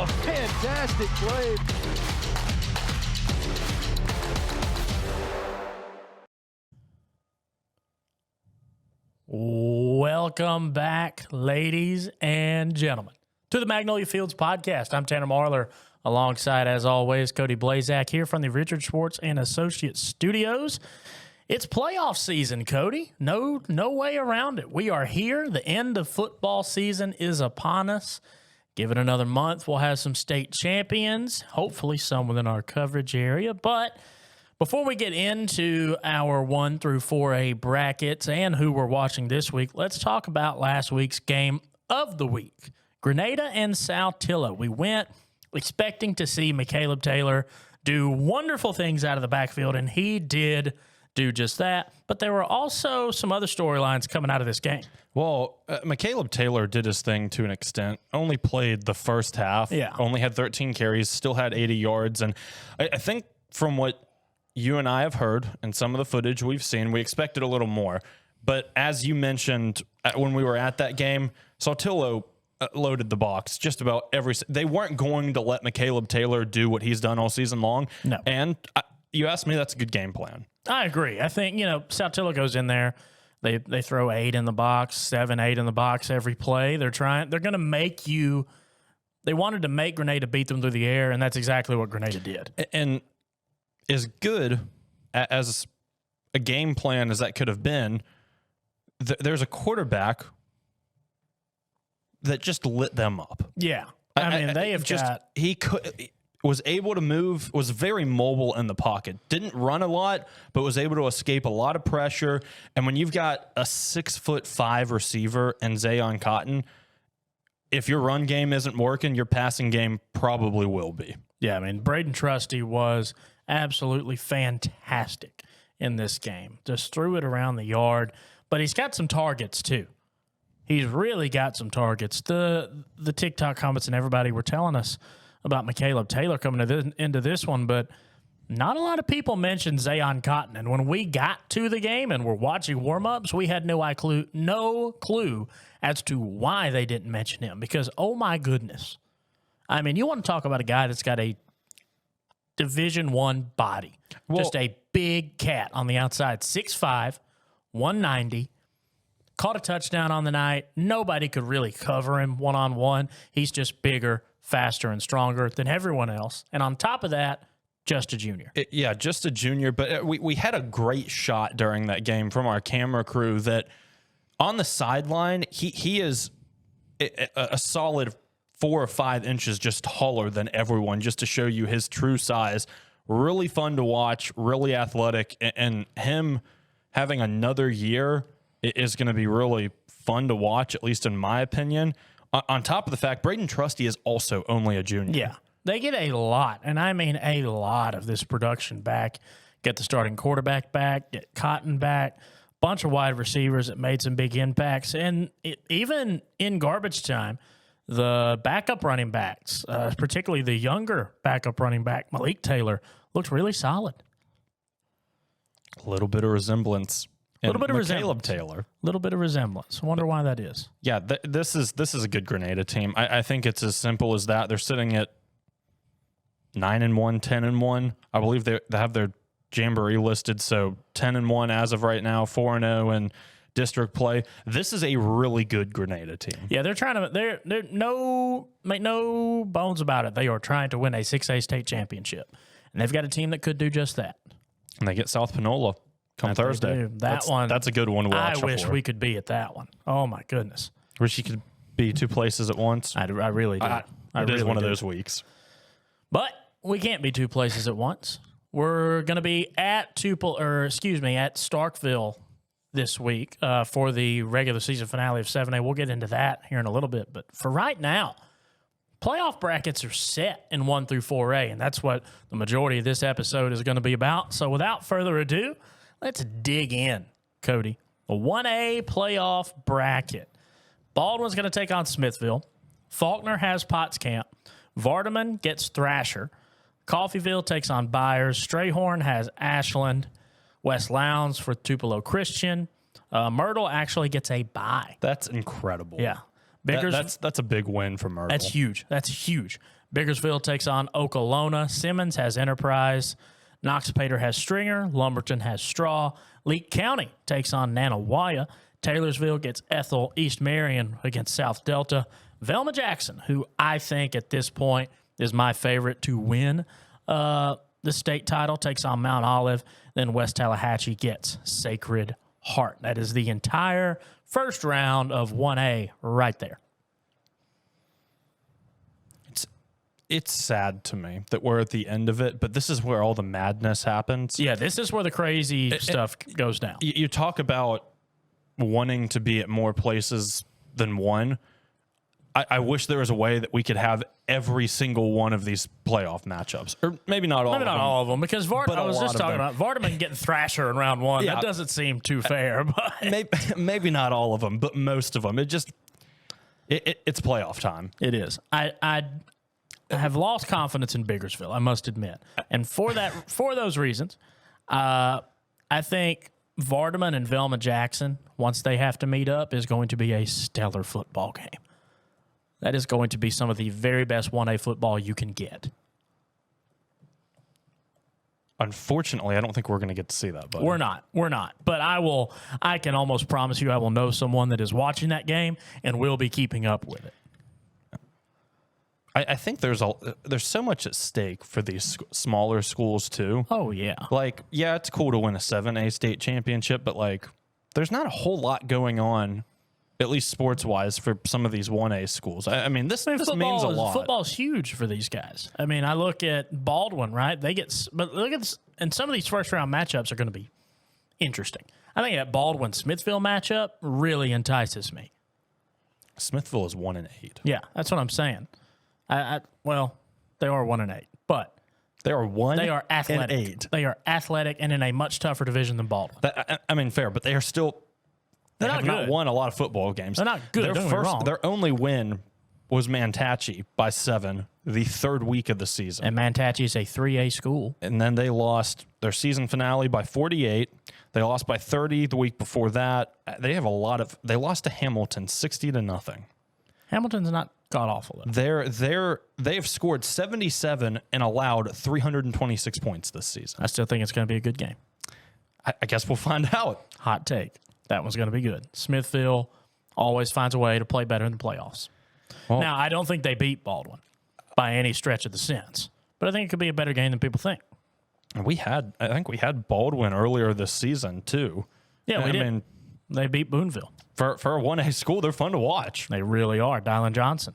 A fantastic play. Welcome back, ladies and gentlemen, to the Magnolia Fields podcast. I'm Tanner Marlar, alongside, as always, Cody Blaszczak here from the Richard Schwartz and Associates Studios. It's playoff season, Cody. No way around it. We are here. The end of football season is upon us. Give it another month, we'll have some state champions, hopefully some within our coverage area. But before we get into our 1 through 4A brackets and who we're watching this week, let's talk about last week's game of the week, Grenada and Saltillo. We went expecting to see MaCaleb Taylor do wonderful things out of the backfield, and he did do just that. But there were also some other storylines coming out of this game. Well, MaCaleb Taylor did his thing to an extent. Only played the first half. Yeah. Only had 13 carries, still had 80 yards. And I think from what you and I have heard and some of the footage we've seen, we expected a little more. But as you mentioned when we were at that game, Saltillo loaded the box just about every. They weren't going to let MaCaleb Taylor do what he's done all season long. No. And you asked me, that's a good game plan. I agree. I think, Saltillo goes in there. They throw 8 in the box, 7, 8 in the box every play. They're going to make you. They wanted to make Grenada beat them through the air, and that's exactly what Grenada did. And as good as a game plan as that could have been, there's a quarterback that just lit them up. Yeah. I mean, they have just got. He was able to move, was very mobile in the pocket. Didn't run a lot, but was able to escape a lot of pressure. And when you've got a 6'5" receiver and Zayion Cotton, if your run game isn't working, your passing game probably will be. Yeah, I mean, Braden Trusty was absolutely fantastic in this game. Just threw it around the yard, but he's got some targets too. He's really got some targets. The TikTok comments and everybody were telling us about MaCaleb Taylor coming into this one, but not a lot of people mentioned Zayion Cotton. And when we got to the game and were watching warm-ups, we had no clue as to why they didn't mention him. Because, oh my goodness. I mean, you want to talk about a guy that's got a Division I body. Just a big cat on the outside. 6'5", 190. Caught a touchdown on the night. Nobody could really cover him one-on-one. He's just bigger, faster, and stronger than everyone else. And on top of that, just a junior. Just a junior. But we had a great shot during that game from our camera crew that on the sideline, he is a solid 4 or 5 inches just taller than everyone, just to show you his true size. Really fun to watch, really athletic, and him having another year is going to be really fun to watch, at least in my opinion. On top of the fact, Braden Trusty is also only a junior. Yeah, they get a lot, and I mean a lot of this production back. Get the starting quarterback back, get Cotton back, bunch of wide receivers that made some big impacts. And even in garbage time, the backup running backs, particularly the younger backup running back, MaCaleb Taylor, looked really solid. A little bit of resemblance. A little bit of MaCaleb Taylor. A little bit of resemblance. I wonder why that is. Yeah, this is a good Grenada team. I think it's as simple as that. They're sitting at 9-1, 10-1. I believe they have their jamboree listed, so 10-1 as of right now, 4-0 in district play. This is a really good Grenada team. Yeah, they're trying to. They're make no bones about it. They are trying to win a 6A state championship, and they've got a team that could do just that. And they get South Panola come Thursday. That's a good one to watch. I wish we could be at that one. Oh my goodness. Wish you could be 2 places at once. I really do. It is one of those weeks. But we can't be 2 places at once. We're going to be at Starkville this week for the regular season finale of 7A. We'll get into that here in a little bit. But for right now, playoff brackets are set in 1 through 4A, and that's what the majority of this episode is going to be about. So without further ado, let's dig in, Cody. A 1A playoff bracket. Baldwin's going to take on Smithville. Faulkner has Potts Camp. Vardaman gets Thrasher. Coffeyville takes on Byers. Strayhorn has Ashland. West Lowndes for Tupelo Christian. Myrtle actually gets a bye. That's incredible. Yeah. That's a big win for Myrtle. That's huge. That's huge. Biggersville takes on Okolona. Simmons has Enterprise. Noxubee has Stringer. Lumberton has Straw. Leake County takes on Nanawaya. Taylorsville gets Ethel. East Marion against South Delta. Velma Jackson, who I think at this point is my favorite to win the state title, takes on Mount Olive. Then West Tallahatchie gets Sacred Heart. That is the entire first round of 1A right there. It's sad to me that we're at the end of it, but this is where all the madness happens. Yeah, this is where the crazy stuff goes down. You talk about wanting to be at more places than one. I wish there was a way that we could have every single one of these playoff matchups, or maybe not all. Maybe not all of them, because But I a was lot just of talking them. about Vardaman getting Thrasher in round one. Yeah. That doesn't seem too fair, but maybe not all of them, but most of them. It's playoff time. it is. I have lost confidence in Biggersville, I must admit, and for those reasons, I think Vardaman and Velma Jackson, once they have to meet up, is going to be a stellar football game. That is going to be some of the very best 1A football you can get. Unfortunately, I don't think we're going to get to see that. Buddy. We're not. But I can almost promise you I will know someone that is watching that game and will be keeping up with it. I think there's so much at stake for these smaller schools too. Oh, yeah. Like, yeah, it's cool to win a 7A state championship, but like, there's not a whole lot going on, at least sports-wise, for some of these 1A schools. I mean, this means a lot. Football's huge for these guys. I mean, I look at Baldwin, right? But look at this, and some of these first-round matchups are going to be interesting. I think that Baldwin-Smithville matchup really entices me. Smithville is 1-8. Yeah, that's what I'm saying. Well, they are 1-8, but They are 1. they are athletic. 8. They are athletic and in a much tougher division than Baldwin. I mean, fair, but they are still. They They're have not not good. won a lot of football games. They're not good, don't get me wrong. Their only win was Mantachie by 7, the third week of the season. And Mantachie is a 3A school. And then they lost their season finale by 48. They lost by 30 the week before that. They lost to Hamilton 60-0. Hamilton's not god awful though. They've scored 77 and allowed 326 points this season. I still think it's going to be a good game. I guess we'll find out. Hot take. That one's going to be good. Smithville always finds a way to play better in the playoffs. Well, Now, I don't think they beat Baldwin by any stretch of the sense, but I think it could be a better game than people think. I think we had Baldwin earlier this season too. Yeah, we I did. mean, They beat Boonville. for a 1A school, they're fun to watch. They really are. Dylan Johnson.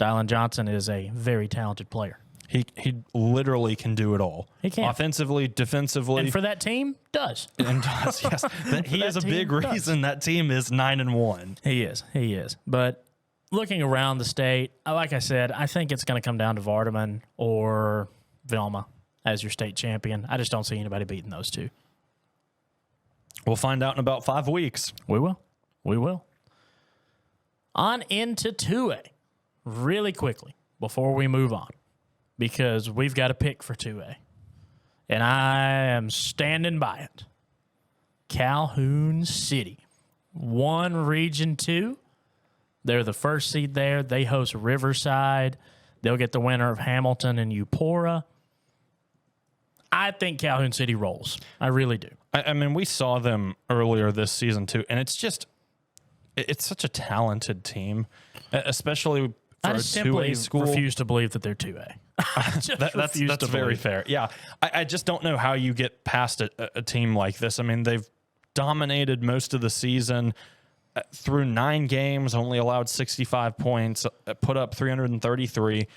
Dylan Johnson is a very talented player. He literally can do it all. He can. Offensively, defensively, And for that team, does. and does. Yes, he is a team big does. reason that team is 9-1. He is. But looking around the state, like I said, I think it's going to come down to Vardaman or Velma as your state champion. I just don't see anybody beating those two. We'll find out in about 5 weeks. We will. On into 2A really quickly before we move on, because we've got a pick for 2A, and I am standing by it. Calhoun City, 1 Region 2. They're the first seed there. They host Riverside. They'll get the winner of Hamilton and Eupora. I think Calhoun City rolls. I really do. I mean, we saw them earlier this season too, and it's such a talented team, especially for I a just simply 2A school. refuse to believe that they're 2A. That's very fair. Yeah, I just don't know how you get past a team like this. I mean, they've dominated most of the season. Through 9 games, only allowed 65 points, put up 333.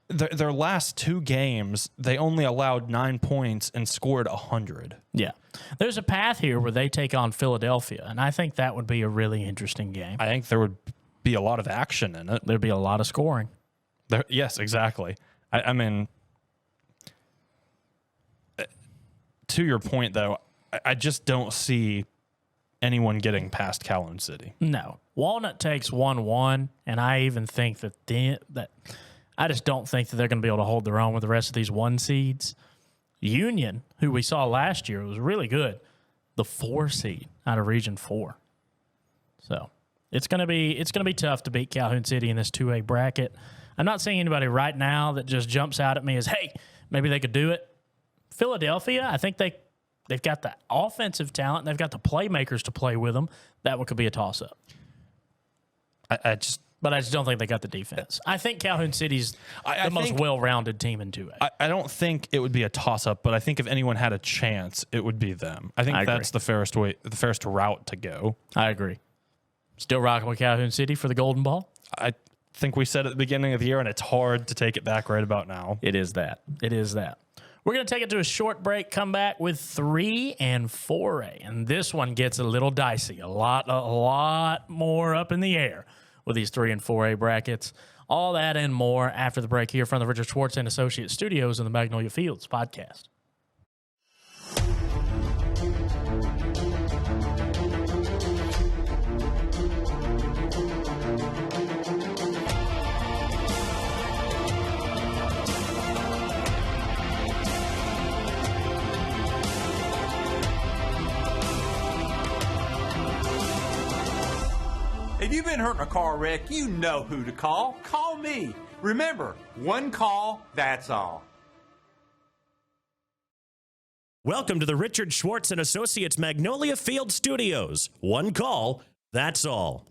Their last 2 games, they only allowed 9 points and scored 100. Yeah. There's a path here where they take on Philadelphia, and I think that would be a really interesting game. I think there would be a lot of action in it. There'd be a lot of scoring. Yes, exactly. I mean, to your point, though, I just don't see anyone getting past Calhoun City. No. Walnut takes 1-1, and I even think that I just don't think that they're going to be able to hold their own with the rest of these 1 seeds. Union, who we saw last year, was really good. The 4 seed out of Region 4. So it's going to be tough to beat Calhoun City in this 2A bracket. I'm not seeing anybody right now that just jumps out at me as, hey, maybe they could do it. Philadelphia, I think they've got the offensive talent, and they've got the playmakers to play with them. That one could be a toss-up. But I just don't think they got the defense. I think Calhoun City's the most well-rounded team in 2A. I don't think it would be a toss-up, but I think if anyone had a chance, it would be them. I think that's the fairest route to go. I agree. Still rocking with Calhoun City for the Golden Ball? I think we said at the beginning of the year, and it's hard to take it back right about now. It is that. We're going to take it to a short break, come back with 3 and 4A. And this one gets a little dicey, a lot more up in the air with these 3 and 4A brackets. All that and more after the break here from the Richard Schwartz and Associates Studios in the Magnolia Fields podcast. If you've been hurt in a car wreck, you know who to call. Call me. Remember, one call, that's all. Welcome to the Richard Schwartz and Associates Magnolia Field Studios. One call, that's all.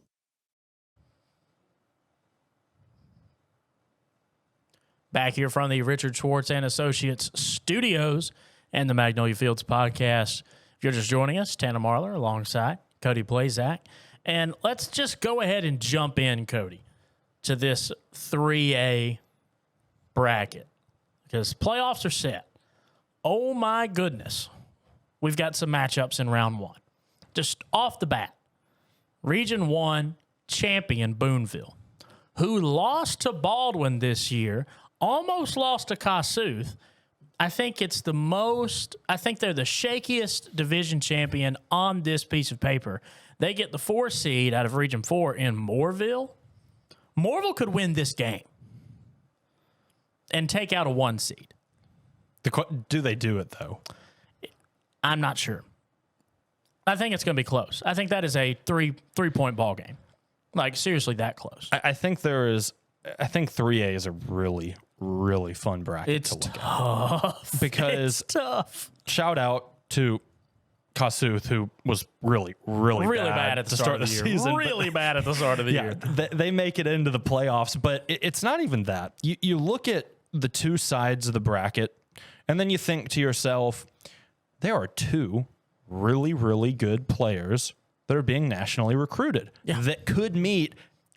Back here from the Richard Schwartz and Associates Studios and the Magnolia Fields podcast. If you're just joining us, Tanner Marlar alongside Cody Blaszczak. And let's just go ahead and jump in, Cody, to this 3A bracket because playoffs are set. Oh, my goodness. We've got some matchups in round 1. Just off the bat, Region 1 champion Boonville, who lost to Baldwin this year, almost lost to Kossuth. I think they're the shakiest division champion on this piece of paper. They get the 4 seed out of Region 4 in Moorville. Moorville could win this game and take out a 1 seed. Do they do it, though? I'm not sure. I think it's going to be close. I think that is a three-point ball game. Like, seriously, that close. I think 3A is a really, really fun bracket to look at. Because it's tough. Shout out to Kossuth, who was really bad at the start of the season. Really bad at the start of the year. They make it into the playoffs, but it's not even that. You look at the two sides of the bracket, and then you think to yourself, there are 2 really, really good players that are being nationally recruited that could meet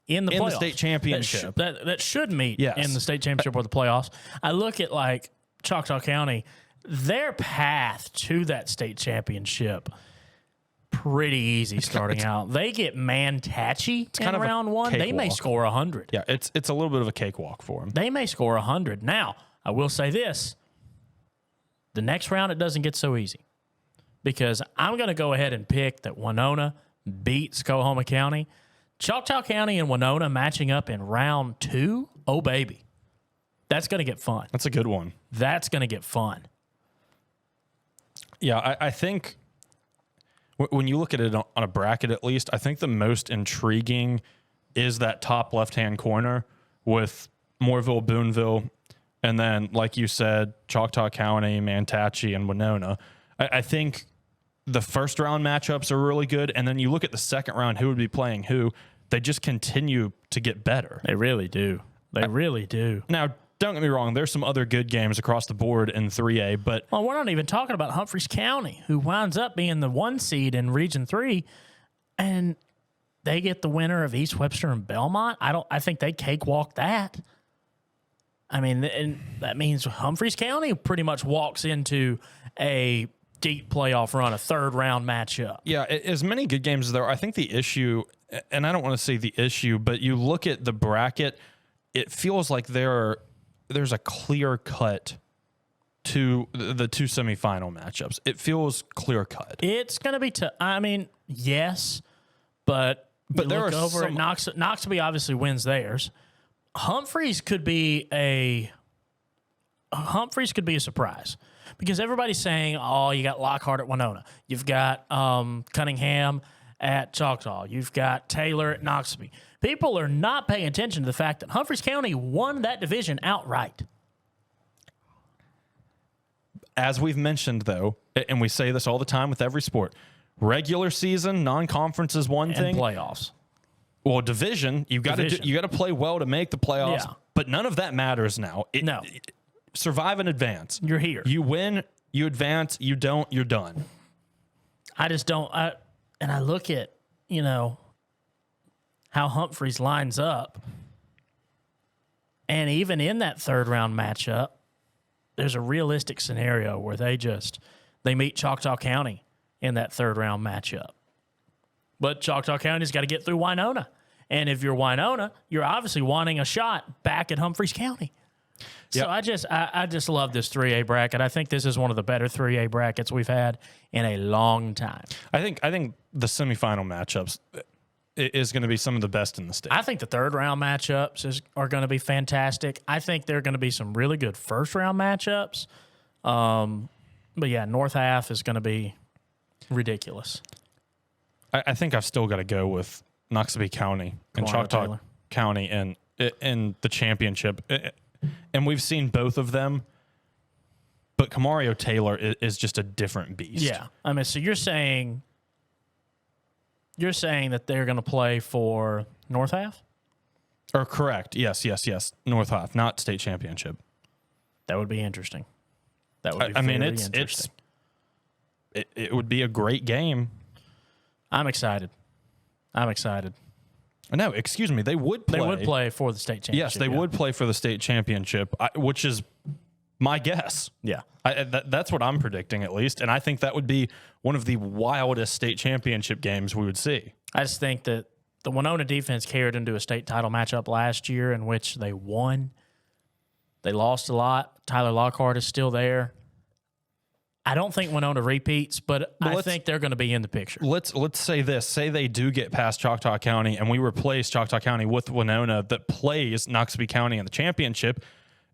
in the state championship. That should meet in the state championship or the playoffs. I look at like Choctaw County. Their path to that state championship pretty easy starting out. They get Mantachi in round 1. They may score 100. Yeah, it's a little bit of a cakewalk for them. They may score 100. Now, I will say this. The next round, it doesn't get so easy because I'm going to go ahead and pick that Winona beats Coahoma County. Choctaw County and Winona matching up in round 2. Oh, baby. That's going to get fun. That's a good one. That's going to get fun. Yeah, I think when you look at it on a bracket, at least, I think the most intriguing is that top left-hand corner with Moorville, Boonville, and then, like you said, Choctaw County, Mantachi, and Winona. I think the first round matchups are really good, and then you look at the second round, who would be playing who. They just continue to get better. They really do. Really do. Now, don't get me wrong. There's some other good games across the board in 3A, but we're not even talking about Humphreys County, who winds up being the 1 seed in Region 3, and they get the winner of East Webster and Belmont. I think they cakewalk that. I mean, and that means Humphreys County pretty much walks into a deep playoff run, a third round matchup. Yeah, as many good games as there are, I think the issue, and I don't want to say the issue, but you look at the bracket, it feels like there's a clear cut to the 2 semifinal matchups. It feels clear cut. It's going to be tough. I mean, yes, but there look over at Noxubee obviously wins theirs. Humphreys could be a surprise because everybody's saying, oh, you got Lockhart at Winona. You've got Cunningham at Choctaw. You've got Taylor at Noxubee. People are not paying attention to the fact that Humphreys County won that division outright. As we've mentioned, though, and we say this all the time with every sport, regular season, non-conference is one And thing. playoffs. Well, division, you got to play well to make the playoffs. Yeah. But none of that matters now. No. Survive and advance. You're here. You win, you advance. You don't, you're done. I just don't. And I look at, how Humphreys lines up. And even in that third round matchup, there's a realistic scenario where they meet Choctaw County in that third round matchup. But Choctaw County's got to get through Winona. And if you're Winona, you're obviously wanting a shot back at Humphreys County. So Yep. I just love this 3A bracket. I think this is one of the better 3A brackets we've had in a long time. I think the semifinal matchups is going to be some of the best in the state. I think the third round matchups are going to be fantastic. I think there are going to be some really good first round matchups. But yeah, North Half is going to be ridiculous. I think I've still got to go with Noxubee County and Choctaw Taylor. County in the championship. And we've seen both of them, but Camario Taylor is just a different beast. Yeah. I mean, so you're saying that they're going to play for North Half? Or correct. Yes. North Half, not state championship. That would be interesting. That would be I mean, very it's interesting. it would be a great game. I'm excited. No, excuse me. They would play. They would play for the state championship. Yes, they would play for the state championship, which is my guess. Yeah. That's what I'm predicting, at least. And I think that would be one of the wildest state championship games we would see. I just think that the Winona defense carried into a state title matchup last year in which they won. They lost a lot. Tyler Lockhart is still there. I don't think Winona repeats, but I think they're going to be in the picture. Let's say this. Say they do get past Choctaw County and we replace Choctaw County with Winona that plays Noxubee County in the championship.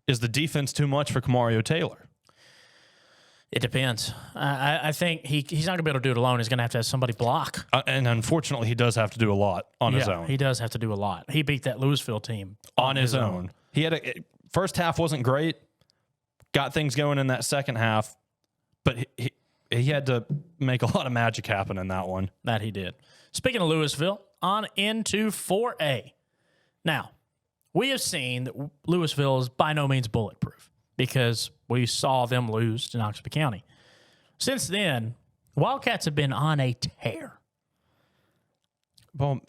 Is the defense too much for Camario Taylor? It depends. I think he's not going to be able to do it alone. He's going to have somebody block. And unfortunately, he does have to do a lot on his own. He does have to do a lot. He beat that Louisville team On his own. He had first half wasn't great. Got things going in that second half. But he had to make a lot of magic happen in that one. That he did. Speaking of Louisville, on into 4A. Now, we have seen that Louisville is by no means bulletproof because we saw them lose to Noxubee County. Since then, Wildcats have been on a tear. Well,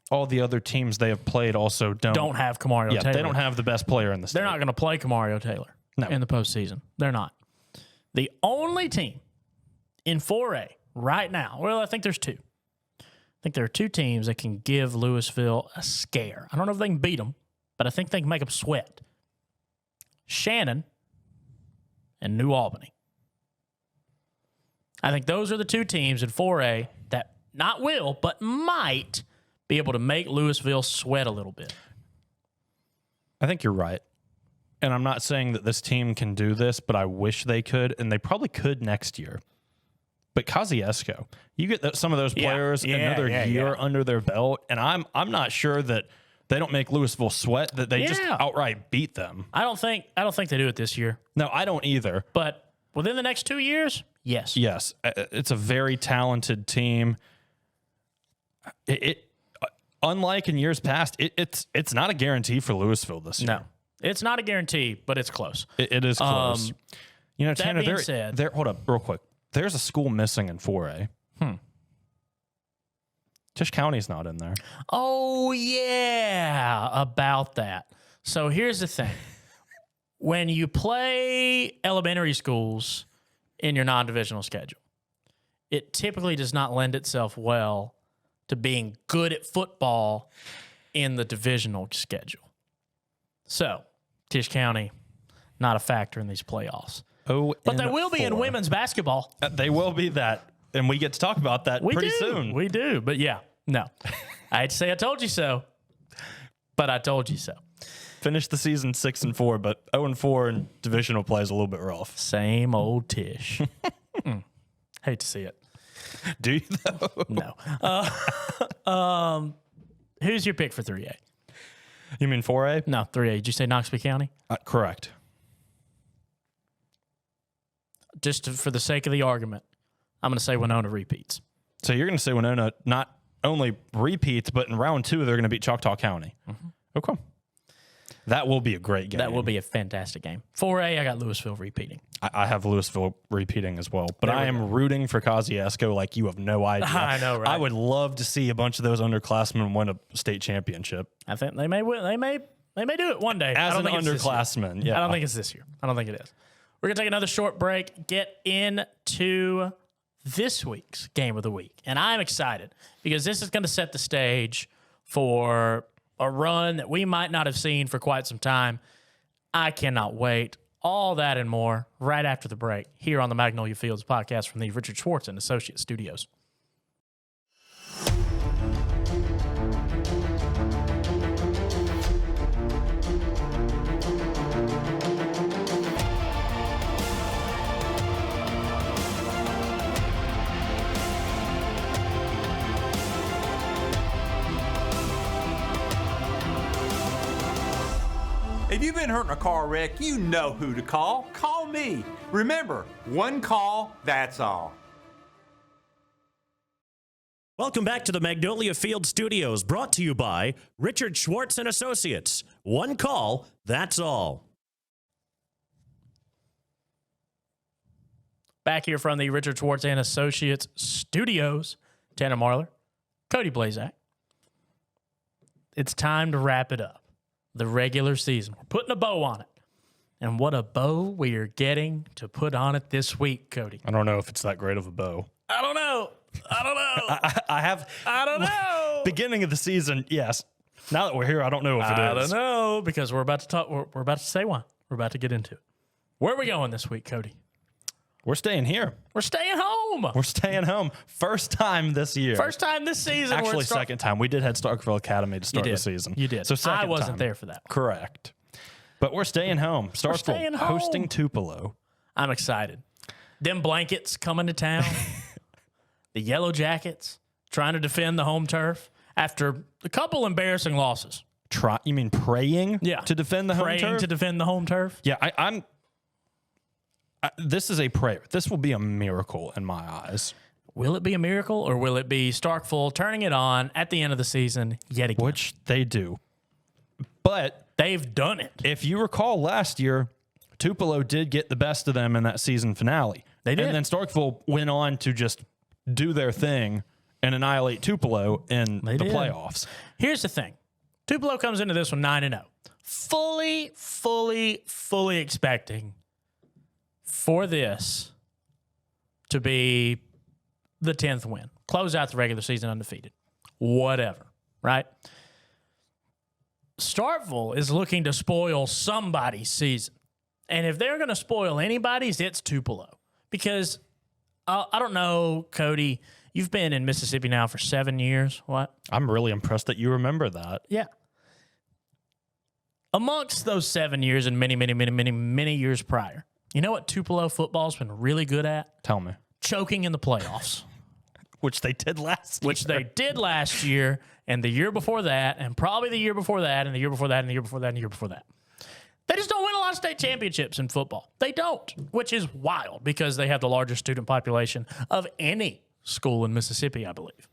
all the other teams they have played also don't have Camario Taylor. They don't have the best player in the state. They're not going to play Camario Taylor in the postseason. They're not. The only team in 4A right now, well, I think there's two. I think there are two teams that can give Louisville a scare. I don't know if they can beat them, but I think they can make them sweat. Shannon and New Albany. I think those are the two teams in 4A that not will, but might be able to make Louisville sweat a little bit. I think you're right. And I'm not saying that this team can do this, but I wish they could, and they probably could next year. But Kosciuszko, you get some of those players another year under their belt, and I'm not sure that they don't make Louisville sweat, that they just outright beat them. I don't think they do it this year. No, I don't either. But within the next 2 years, yes. Yes, it's a very talented team. It unlike in years past, it's not a guarantee for Louisville this year. No. It's not a guarantee, but it's close. It is close. Tanner, being said, there. Hold up, real quick. There's a school missing in 4A. Tisch County's not in there. Oh, yeah, about that. So here's the thing. When you play elementary schools in your non-divisional schedule, it typically does not lend itself well to being good at football in the divisional schedule. So, Tisch County, not a factor in these playoffs. But they will be in women's basketball. They will be that. And we get to talk about that pretty soon. We do. But yeah, no. I hate to say I told you so, but I told you so. Finished the season 6-4, but 0-4 in divisional play is a little bit rough. Same old Tisch. Hate to see it. Do you though? No. Who's your pick for 3A? You mean 4A? No, 3A. Did you say Noxubee County? Correct. Just for the sake of the argument, I'm going to say Winona repeats. So you're going to say Winona not only repeats, but in round 2, they're going to beat Choctaw County. Okay. That will be a great game. That will be a fantastic game. 4A, I got Louisville repeating. I have Louisville repeating as well, but I am rooting for Kosciuszko like you have no idea. I know, right? I would love to see a bunch of those underclassmen win a state championship. I think they may win. They may do it one day. As an I don't think it's this year. underclassman, yeah. I don't think it's this year. I don't think it is. We're going to take another short break, get into this week's game of the week. And I'm excited because this is going to set the stage for a run that we might not have seen for quite some time. I cannot wait. All that and more right after the break here on the Magnolia Fields podcast from the Richard Schwartz and Associates Studios. If you've been hurt in a car wreck, you know who to call. Call me. Remember, one call, that's all. Welcome back to the Magnolia Field Studios, brought to you by Richard Schwartz and Associates. One call, that's all. Back here from the Richard Schwartz and Associates Studios, Tanner Marlar, Cody Blaszczak. It's time to wrap it up. The regular season. We're putting a bow on it. And what a bow we are getting to put on it this week, Cody. I don't know if it's that great of a bow. I don't know. I don't know. Beginning of the season, yes. Now that we're here, I don't know if it is. I don't know because we're about to talk. We're about to say why. We're about to get into it. Where are we going this week, Cody? We're staying here. We're staying home. We're staying home. First time this year. First time this season. Actually, second time. We did head Starkville Academy to start the season. You did. So second I wasn't time. there for that. Correct. But we're staying home. Starkville hosting Tupelo. I'm excited. Them blankets coming to town. The Yellow Jackets trying to defend the home turf after a couple embarrassing losses. You mean praying? Yeah. To defend the home turf? Praying to defend the home turf? Yeah, this is a prayer. This will be a miracle in my eyes. Will it be a miracle or will it be Starkville turning it on at the end of the season yet again? Which they do. But they've done it. If you recall last year, Tupelo did get the best of them in that season finale. They did. And then Starkville went on to just do their thing and annihilate Tupelo in the playoffs. Here's the thing. Tupelo comes into this one 9-0. Fully expecting for this to be the 10th win. Close out the regular season undefeated. Whatever, right? Starkville is looking to spoil somebody's season. And if they're going to spoil anybody's, it's Tupelo. Because, I don't know, Cody, you've been in Mississippi now for 7 years. What? I'm really impressed that you remember that. Yeah. Amongst those 7 years and many years prior, you know what Tupelo football's been really good at? Tell me. Choking in the playoffs. Which they did last year. Which they did last year, and the year before that, and probably the year before that, and the year before that, and the year before that, and the year before that. They just don't win a lot of state championships in football. They don't, which is wild because they have the largest student population of any school in Mississippi, I believe.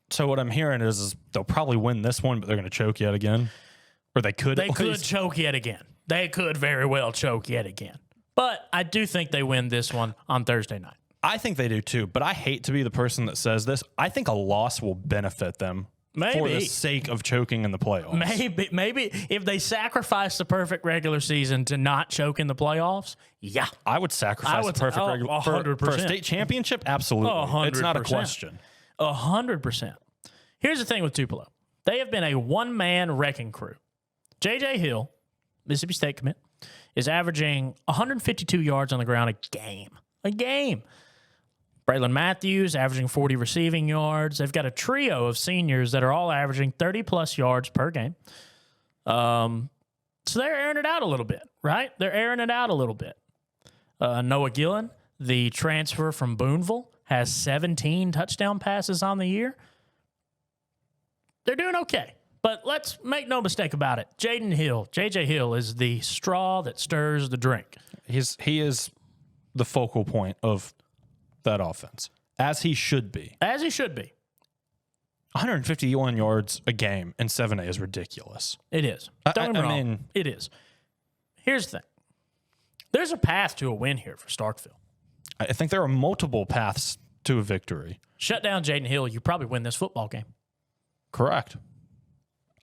So what I'm hearing is they'll probably win this one, but they're going to choke yet again? Or they could choke yet again. They could very well choke yet again. But I do think they win this one on Thursday night. I think they do too, but I hate to be the person that says this. I think a loss will benefit them for the sake of choking in the playoffs. Maybe if they sacrifice the perfect regular season to not choke in the playoffs, yeah. I would sacrifice the perfect regular for a state championship. Absolutely. 100%. It's not a question. 100%. Here's the thing with Tupelo. They have been a one-man wrecking crew. J.J. Hill, Mississippi State commit, is averaging 152 yards on the ground a game. Braylon Matthews averaging 40 receiving yards. They've got a trio of seniors that are all averaging 30-plus yards per game. So they're airing it out a little bit, right? They're airing it out a little bit. Noah Gillen, the transfer from Boonville, has 17 touchdown passes on the year. They're doing okay. But let's make no mistake about it. J.J. Hill is the straw that stirs the drink. He is the focal point of that offense, as he should be. As he should be. 151 yards a game in 7A is ridiculous. It is. Don't get me wrong. It is. Here's the thing. There's a path to a win here for Starkville. I think there are multiple paths to a victory. Shut down Jaden Hill, you probably win this football game. Correct.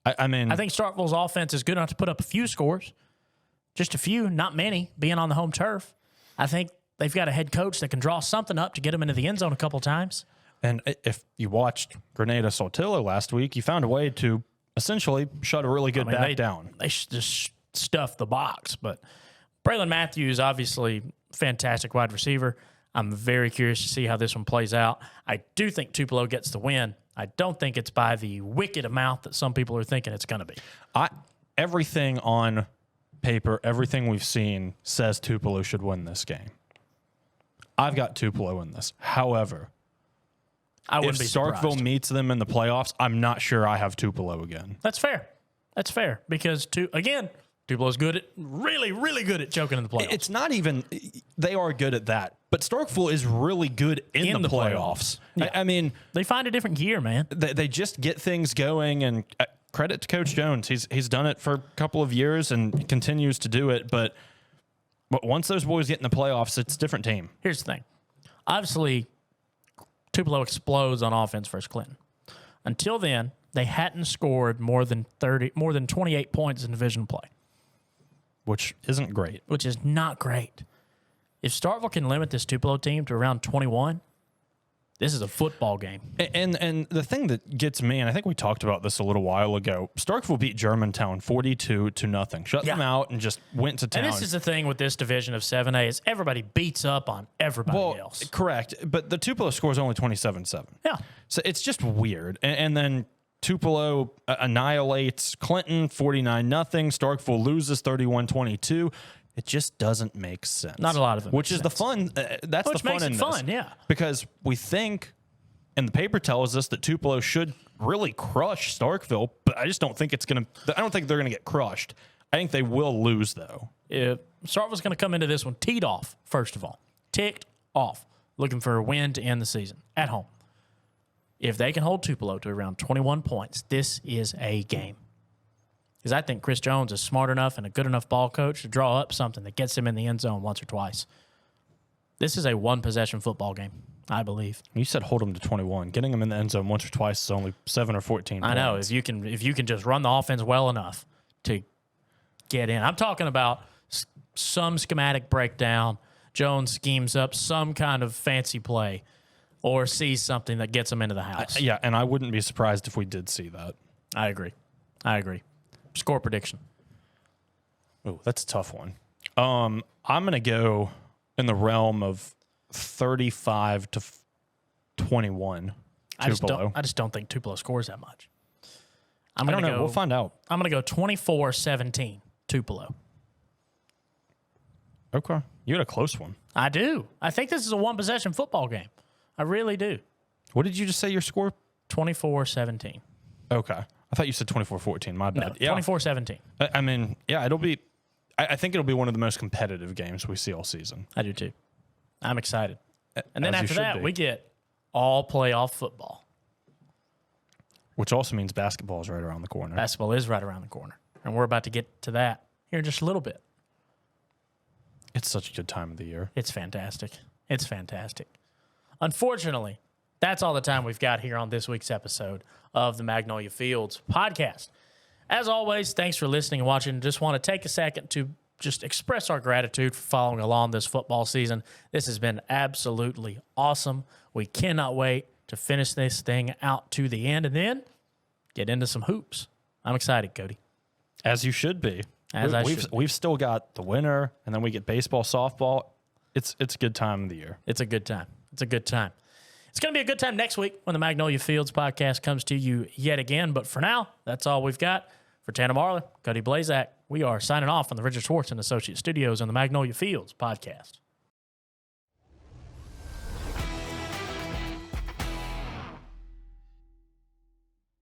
I think Starkville's offense is good enough to put up a few scores. Just a few, not many, being on the home turf. I think they've got a head coach that can draw something up to get them into the end zone a couple times. And if you watched Grenada Saltillo last week, you found a way to essentially shut a really good back down. They just stuffed the box. But Braylon Matthews, obviously, fantastic wide receiver. I'm very curious to see how this one plays out. I do think Tupelo gets the win. I don't think it's by the wicked amount that some people are thinking it's going to be. Everything on paper, everything we've seen says Tupelo should win this game. I've got Tupelo in this. However, I wouldn't if be surprised. Starkville meets them in the playoffs, I'm not sure I have Tupelo again. That's fair. That's fair because, Tupelo's good at really, really good at choking in the playoffs. It's not even they are good at that, but Starkville is really good in the playoffs. Yeah. I mean, they find a different gear, man. They just get things going, and credit to Coach Jones. He's done it for a couple of years and continues to do it. But once those boys get in the playoffs, it's a different team. Here's the thing. Obviously, Tupelo explodes on offense versus Clinton. Until then, they hadn't scored more than 28 points in division play. Which isn't great. Which is not great. If Starkville can limit this Tupelo team to around 21, this is a football game. And the thing that gets me, and I think we talked about this a little while ago, Starkville beat Germantown 42-0. Shut them out and just went to town. And this is the thing with this division of 7A is everybody beats up on everybody else. Correct. But the Tupelo score is only 27-7. Yeah. So it's just weird. And then Tupelo annihilates Clinton 49-0. Starkville loses 31-22. It just doesn't make sense. Not a lot of it. Which is the fun. That's the fun in this. Fun, yeah. Because we think, and the paper tells us that Tupelo should really crush Starkville, but I just don't think it's going to. I don't think they're going to get crushed. I think they will lose, though. Starkville's going to come into this one teed off, first of all. Ticked off. Looking for a win to end the season at home. If they can hold Tupelo to around 21 points, this is a game. Because I think Chris Jones is smart enough and a good enough ball coach to draw up something that gets him in the end zone once or twice. This is a one-possession football game, I believe. You said hold them to 21. Getting them in the end zone once or twice is only 7 or 14 points. I know. If you can just run the offense well enough to get in. I'm talking about some schematic breakdown. Jones schemes up some kind of fancy play or sees something that gets them into the house. Yeah, and I wouldn't be surprised if we did see that. I agree. Score prediction. Oh, that's a tough one. I'm going to go in the realm of 35-21. I just don't think Tupelo scores that much. I don't know. We'll find out. I'm going to go 24-17 Tupelo. Okay. You had a close one. I do. I think this is a one-possession football game. I really do. What did you just say your score? 24-17. Okay. I thought you said 24-14. My bad. No, 24-17. I mean, yeah, it'll be. I think it'll be one of the most competitive games we see all season. I do too. I'm excited. And then after that, be. we get all playoff football. Which also means basketball is right around the corner. Basketball is right around the corner. And we're about to get to that here in just a little bit. It's such a good time of the year. It's fantastic. It's fantastic. Unfortunately, that's all the time we've got here on this week's episode of the Magnolia Fields podcast. As always, thanks for listening and watching. Just want to take a second to just express our gratitude for following along this football season. This has been absolutely awesome. We cannot wait to finish this thing out to the end and then get into some hoops. I'm excited, Cody. As you should be. We've still got the winter, and then we get baseball, softball. It's a good time of the year. It's a good time. It's a good time. It's going to be a good time next week when the Magnolia Fields podcast comes to you yet again. But for now, that's all we've got. For Tanner Marlar, Cody Blaszczak, we are signing off from the Richard Schwartz and Associates Studios on the Magnolia Fields podcast.